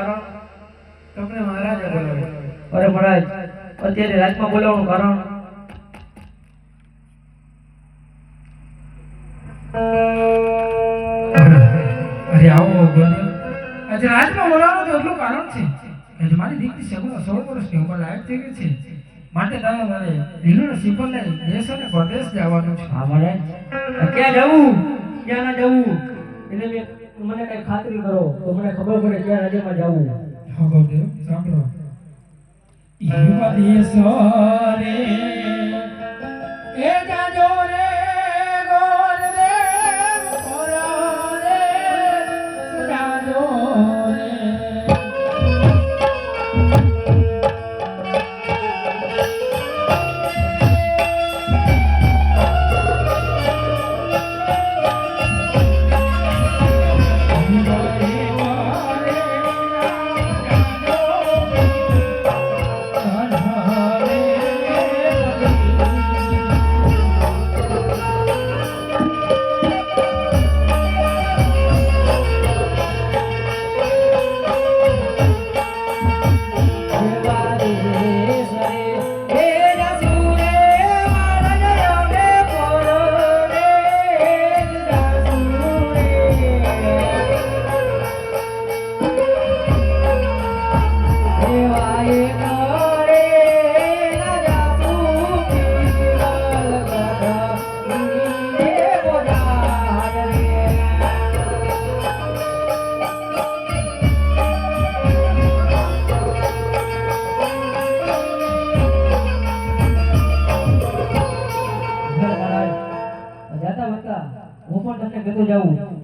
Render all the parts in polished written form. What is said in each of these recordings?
કારણ તમને મહારાજે બોલાવ્યો. અરે મહારાજ અત્યારે રાજમાં બોલાવવાનું કારણ અરે આવો બોલ્યો. આજે રાજમાં બોલાવવાનું તો એટલું કારણ છે કે મારી દીકરી 16 વર્ષની ઉંમર લાયક થઈ ગઈ છે, માટે તમે મને દિલ્હીનો સિફર લઈ દેશ અને પરદેશ જવાનું છે. હા મહારાજ ક્યાં જવું ક્યાં ના જવું એટલે મને કઈ ખાતરી કરો તો મને ખબર પડે ક્યાં રાજ્યમાં જવું. હા ગોદેવ સાંભળો. ઈવા દેશ રે એ જાજો રે ગોરદેવ ઓરા રે જાજો રે.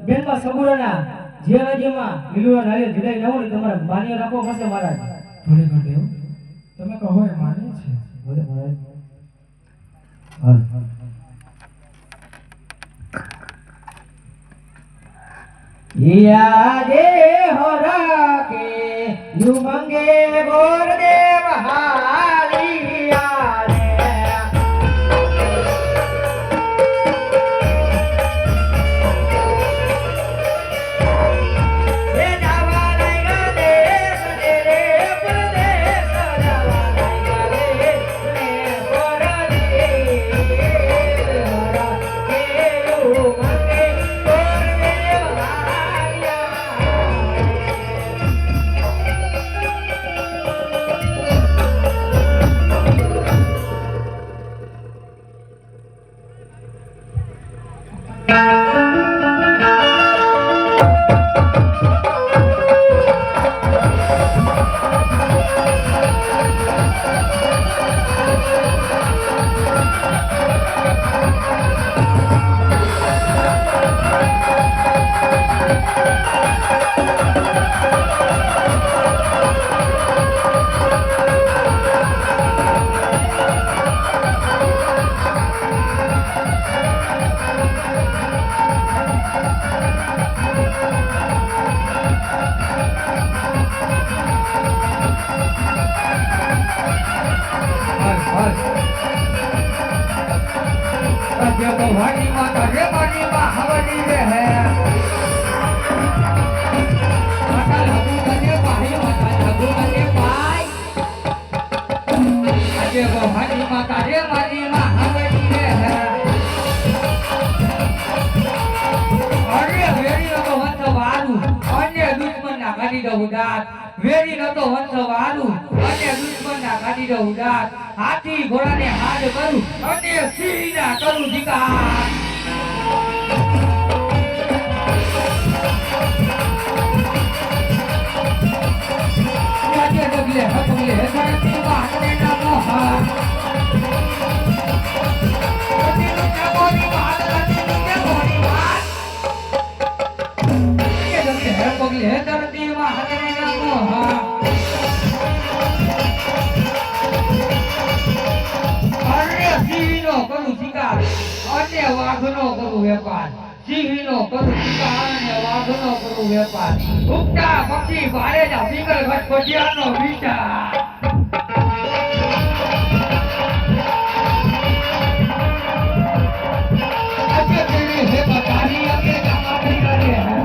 બેનમાં સગુરાના જે રાજ્યમાં લીલુડા નાળિયેર જડાઈ ન હોય તમારે માન્ય રાખવો પડશે મહારાજ. ભલે ગોદેવ તમે કહો એ માને છે. ભલે મહારાજ. હાલ યા દે હોરા કે યુ મંગે ગોરદેવ હાલિયા રે. વેરી નતો વંશ વાલું અને દુશ્મનના કાઢી દઉં દાંત. હાથી ઘોડાને હાડ કરું અને સિંહના કરું શિકાર. આજે ડગલે હકલે ધરતી વાહને ના મોહા પતિનું ચાકોરી વાત રતીનું ચાકોરી વાત. આજે ડગલે હકલે ધરતી વાહને ના મોહા અરે સિંહનો કરું શિકાર અને વાઘનો કરું વેપાર. સિંહનો કરું શિકાર અને વાઘનો કરું વેપાર. ઉગતા પક્ષી ભારે જા સિંગલ ઘટપટિયાનો વિચાર. આજે તેરી હે બતારી અકે કામા કરી રહે હે.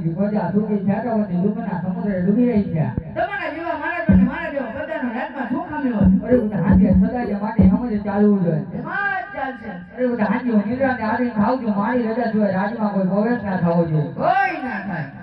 સમજી પ્રજા સુખી છાટાવતી દુઃખના સમુદ્રે ડૂબી રહી છે. તમારા જેવા મારા અને મારા જેવા બધાનો રાજમાં શું ખામી હોય? અરે બધા હાજે સદાય માટે સમજે ચાલવું જોઈએ. એમાં જ ચાલશે. અરે બધા હાજે નિદ્રાને આવીને ખાવજો, મારી રજા જોઈએ રાજમાં કોઈ પ્રવેશ ના થવો જોઈએ. કોઈ ના થાય.